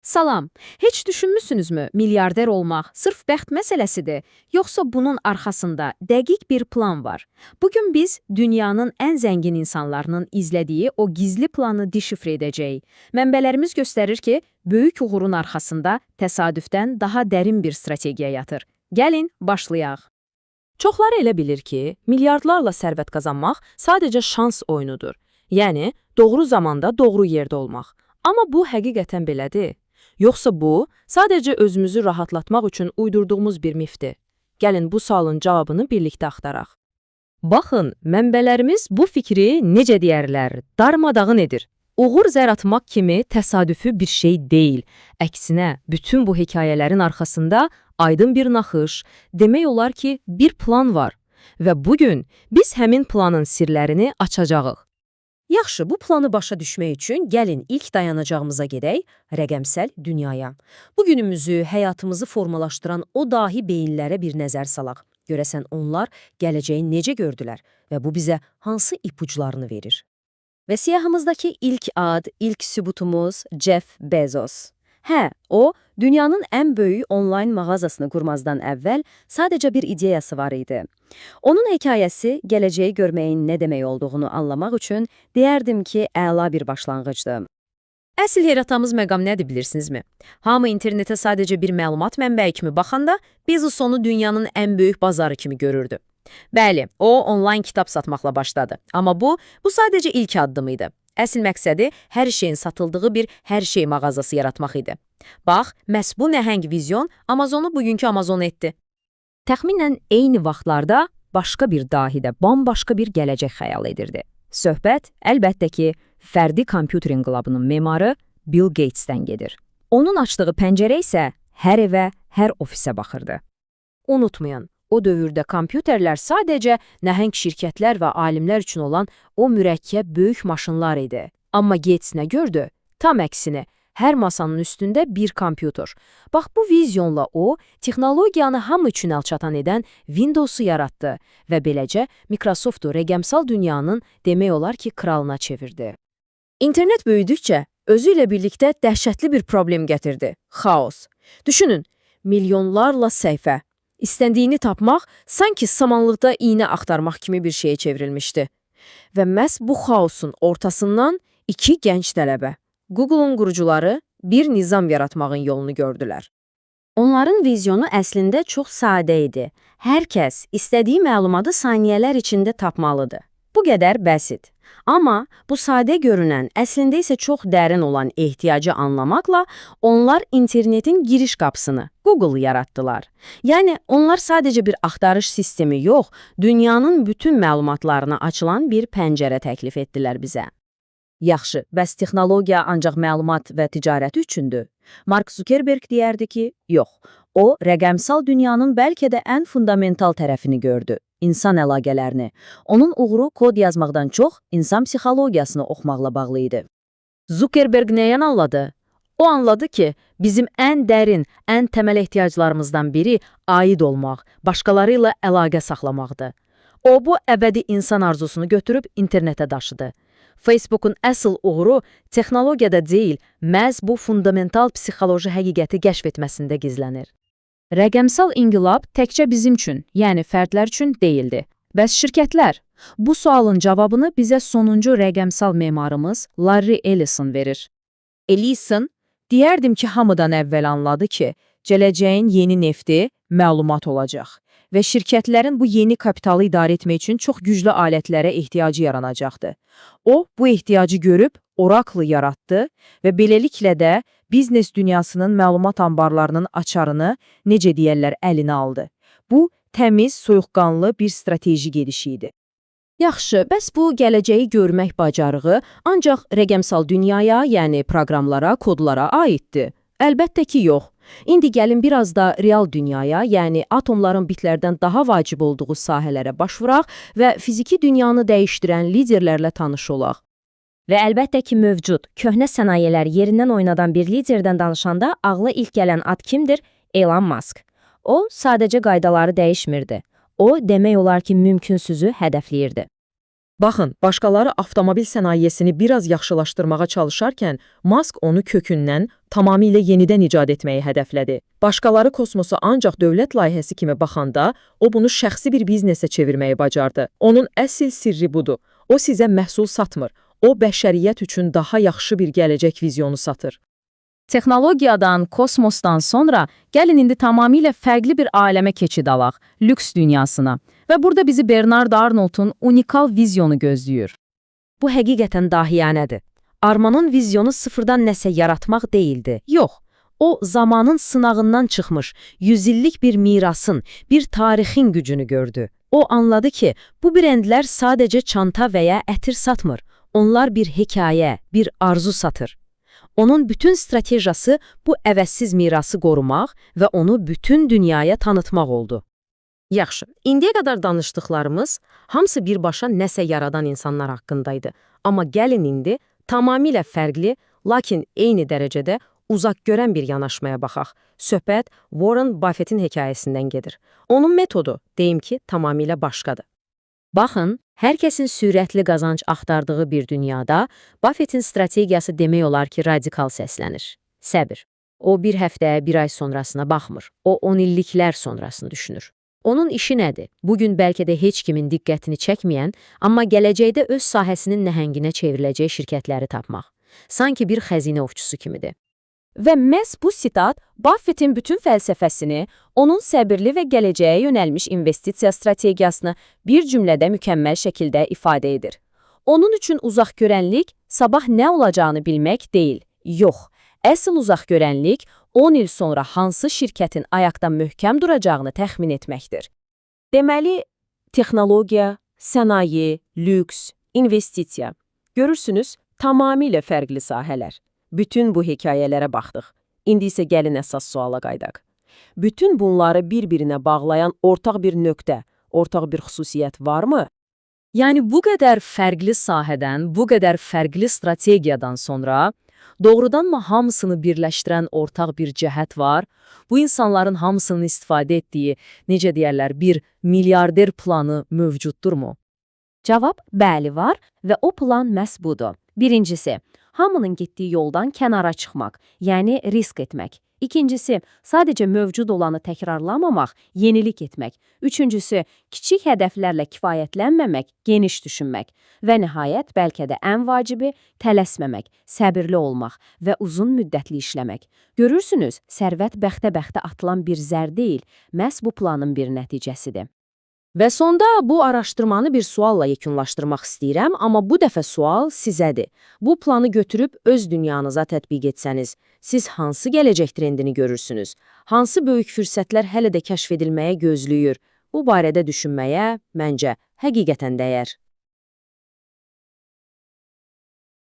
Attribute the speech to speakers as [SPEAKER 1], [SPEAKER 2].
[SPEAKER 1] Salam. Heç düşünmüsünüzmü milyarder olmaq sırf bəxt məsələsidir, yoxsa bunun arxasında dəqiq bir plan var? Bugün biz dünyanın ən zəngin insanlarının izlədiyi o gizli planı dişifr edəcəyik. Mənbələrimiz göstərir ki, böyük uğurun arxasında təsadüfdən daha dərin bir strategiya yatır. Gəlin, başlayaq.
[SPEAKER 2] Çoxları elə bilir ki, milyardlarla sərvət qazanmaq sadəcə şans oyunudur. Yəni, doğru zamanda doğru yerdə olmaq. Amma bu həqiqətən belədir. Yoxsa bu, sadəcə özümüzü rahatlatmaq üçün uydurduğumuz bir mifdir. Gəlin bu sualın cavabını birlikdə axtaraq. Baxın, mənbələrimiz bu fikri necə deyərlər, darmadağın edir. Uğur zər atmaq kimi təsadüfü bir şey deyil. Əksinə, bütün bu hekayələrin arxasında aydın bir naxış, demək olar ki, bir plan var. Və bugün biz həmin planın sirlərini açacağıq.
[SPEAKER 3] Yaxşı, bu planı başa düşmək üçün gəlin ilk dayanacağımıza gedək, rəqəmsəl dünyaya. Bugünümüzü, həyatımızı formalaşdıran o dahi beyinlərə bir nəzər salaq. Görəsən onlar gələcəyi necə gördülər və bu bizə hansı ipuçlarını verir? Və siyahımızdakı ilk ad, ilk sübutumuz Jeff Bezos. Hə, o, dünyanın ən böyük onlayn mağazasını qurmazdan əvvəl sadəcə bir ideyası var idi. Onun hekayəsi gələcəyi görməyin nə demək olduğunu anlamaq üçün deyərdim ki, əla bir başlanğıcdır. Əsl heyratamız məqam nədir bilirsinizmi? Hamı internetə sadəcə bir məlumat mənbəyi kimi baxanda, Bezos onu dünyanın ən böyük bazarı kimi görürdü. Bəli, o onlayn kitab satmaqla başladı. Amma bu sadəcə ilk addım idi. Əsl məqsədi hər şeyin satıldığı bir hər şey mağazası yaratmaq idi. Bax, məhz bu nəhəng vizyon Amazonu bugünkü Amazon etdi.
[SPEAKER 2] Təxminən eyni vaxtlarda başqa bir dahi də bambaşqa bir gələcək xəyal edirdi. Söhbət, əlbəttə ki, fərdi kompüter inqilabının memarı Bill Gates'dən gedir. Onun açdığı pəncərə isə hər evə, hər ofisə baxırdı.
[SPEAKER 3] Unutmayın, o dövrdə kompüterlər sadəcə nəhəng şirkətlər və alimlər üçün olan o mürəkkəb böyük maşınlar idi. Amma Gates nə gördü? Tam əksinə, hər masanın üstündə bir kompüter. Bax, bu vizyonla o, texnologiyanı hamı üçün əlçatan edən Windows'u yaratdı və beləcə Microsoft'u rəqəmsal dünyanın demək olar ki, kralına çevirdi. İnternet böyüdükcə özü ilə birlikdə dəhşətli bir problem gətirdi. Xaos. Düşünün, milyonlarla səhifə. İstəndiyini tapmaq sanki samanlıqda iynə axtarmaq kimi bir şeyə çevrilmişdi. Və məhz bu xaosun ortasından iki gənc tələbə, Google'un qurucuları bir nizam yaratmağın yolunu gördülər.
[SPEAKER 4] Onların vizyonu əslində çox sadə idi. Hər kəs istədiyi məlumatı saniyələr içində tapmalıdır. Bu qədər bəsit. Amma bu sadə görünən, əslində isə çox dərin olan ehtiyacı anlamaqla onlar internetin giriş qapısını, Google yaratdılar. Yəni, onlar sadəcə bir axtarış sistemi yox, dünyanın bütün məlumatlarına açılan bir pəncərə təklif etdilər bizə.
[SPEAKER 3] Yaxşı, bəs texnologiya ancaq məlumat və ticarət üçündür. Mark Zuckerberg deyərdi ki, yox, o, rəqəmsal dünyanın bəlkə də ən fundamental tərəfini gördü. İnsan əlaqələrini. Onun uğuru kod yazmaqdan çox insan psixologiyasını oxumaqla bağlı idi. Zuckerberg nəyə anladı? O anladı ki, bizim ən dərin, ən təməl ehtiyaclarımızdan biri aid olmaq, başqaları ilə əlaqə saxlamaqdır. O, bu əbədi insan arzusunu götürüb internetə daşıdı. Facebook'un əsl uğuru texnologiyada deyil, məhz bu fundamental psixoloji həqiqəti kəşf etməsində gizlənir.
[SPEAKER 2] Rəqəmsal inqilab təkcə bizim üçün, yəni fərdlər üçün deyildi. Bəs şirkətlər? Bu sualın cavabını bizə sonuncu rəqəmsal memarımız Larry Ellison verir.
[SPEAKER 3] Ellison, deyərdim ki, hamıdan əvvəl anladı ki, gələcəyin yeni nefti məlumat olacaq və şirkətlərin bu yeni kapitalı idarə etmək üçün çox güclü alətlərə ehtiyacı yaranacaqdı. O, bu ehtiyacı görüb Oracle yaratdı və beləliklə də biznes dünyasının məlumat anbarlarının açarını, necə deyərlər, əlinə aldı. Bu, təmiz, soyuqqanlı bir strateji gedişi idi. Yaxşı, bəs bu gələcəyi görmək bacarığı ancaq rəqəmsal dünyaya, yəni proqramlara, kodlara aiddir? Əlbəttə ki, yox. İndi gəlin biraz da real dünyaya, yəni atomların bitlərdən daha vacib olduğu sahələrə baş vuraq və fiziki dünyanı dəyişdirən liderlərlə tanış olaq.
[SPEAKER 4] Və əlbəttə ki, mövcud, köhnə sənayələr yerindən oynadan bir liderdən danışanda ağla ilk gələn ad kimdir? Elon Musk. O, sadəcə qaydaları dəyişmirdi. O, demək olar ki, mümkünsüzü hədəfləyirdi.
[SPEAKER 2] Baxın, başqaları avtomobil sənayesini biraz yaxşılaşdırmağa çalışarkən, Musk onu kökündən tamamilə yenidən icad etməyi hədəflədi. Başqaları kosmosa ancaq dövlət layihəsi kimi baxanda, o bunu şəxsi bir biznesə çevirməyi bacardı. Onun əsl sirri budur. O sizə məhsul satmır. O, bəşəriyyət üçün daha yaxşı bir gələcək vizyonu satır.
[SPEAKER 1] Texnologiyadan, kosmosdan sonra gəlin indi tamamilə fərqli bir aləmə keçid alaq, lüks dünyasına. Və burada bizi Bernard Arnault'un unikal vizyonu gözləyir.
[SPEAKER 4] Bu həqiqətən dahiyanədir. Armanın vizyonu sıfırdan nəsə yaratmaq deyildi. Yox, o zamanın sınağından çıxmış, yüzillik bir mirasın, bir tarixin gücünü gördü. O anladı ki, bu brendlər sadəcə çanta və ya ətir satmır. Onlar bir hekayə, bir arzu satır. Onun bütün stratejiyası bu əvəzsiz mirası qorumaq və onu bütün dünyaya tanıtmaq oldu.
[SPEAKER 3] Yaxşı, indiyə qədər danışdıqlarımız hamısı birbaşa nəsə yaradan insanlar haqqındaydı. Amma gəlin indi tamamilə fərqli, lakin eyni dərəcədə uzaq görən bir yanaşmaya baxaq. Söhbət Warren Buffett'in hekayəsindən gedir. Onun metodu, deyim ki, tamamilə başqadır.
[SPEAKER 1] Baxın, hər kəsin sürətli qazanc axtardığı bir dünyada Buffett'in strategiyası demək olar ki, radikal səslənir. Səbir. O bir həftə, bir ay sonrasına baxmır. O 10 illiklər sonrasını düşünür. Onun işi nədir? Bugün bəlkə də heç kimin diqqətini çəkməyən, amma gələcəkdə öz sahəsinin nəhənginə çevriləcək şirkətləri tapmaq. Sanki bir xəzinə ovçusu kimidir.
[SPEAKER 2] Və məhz bu sitat Buffett'in bütün fəlsəfəsini, onun səbirli və gələcəyə yönəlmiş investisiya strategiyasını bir cümlədə mükəmməl şəkildə ifadə edir. Onun üçün uzaqgörənlik sabah nə olacağını bilmək deyil. Yox, əsl uzaqgörənlik 10 il sonra hansı şirkətin ayaqda möhkəm duracağını təxmin etməkdir. Deməli, texnologiya, sənaye, lüks, investisiya. Görürsünüz, tamamilə fərqli sahələr. Bütün bu hekayələrə baxdıq. İndi isə gəlin əsas suala qaydaq. Bütün bunları bir-birinə bağlayan ortaq bir nöqtə, ortaq bir xüsusiyyət varmı?
[SPEAKER 1] Yəni bu qədər fərqli sahədən, bu qədər fərqli strategiyadan sonra doğrudanmı hamısını birləşdirən ortaq bir cəhət var? Bu insanların hamısının istifadə etdiyi, necə deyərlər, bir milyarder planı mövcuddurmu?
[SPEAKER 4] Cavab bəli var və o plan məhz budur. Birincisi, hamının getdiyi yoldan kənara çıxmaq, yəni risk etmək. İkincisi, sadəcə mövcud olanı təkrarlamamaq, yenilik etmək. Üçüncüsü, kiçik hədəflərlə kifayətlənməmək, geniş düşünmək. Və nəhayət, bəlkə də ən vacibi, tələsməmək, səbirli olmaq və uzun müddətli işləmək. Görürsünüz, sərvət bəxtə-bəxtə atılan bir zər deyil, məhz bu planın bir nəticəsidir.
[SPEAKER 3] Və sonda bu araşdırmanı bir sualla yekunlaşdırmaq istəyirəm, amma bu dəfə sual sizədir. Bu planı götürüb öz dünyanıza tətbiq etsəniz, siz hansı gələcək trendini görürsünüz? Hansı böyük fürsətlər hələ də kəşf edilməyə gözləyir? Bu barədə düşünməyə, məncə, həqiqətən dəyər.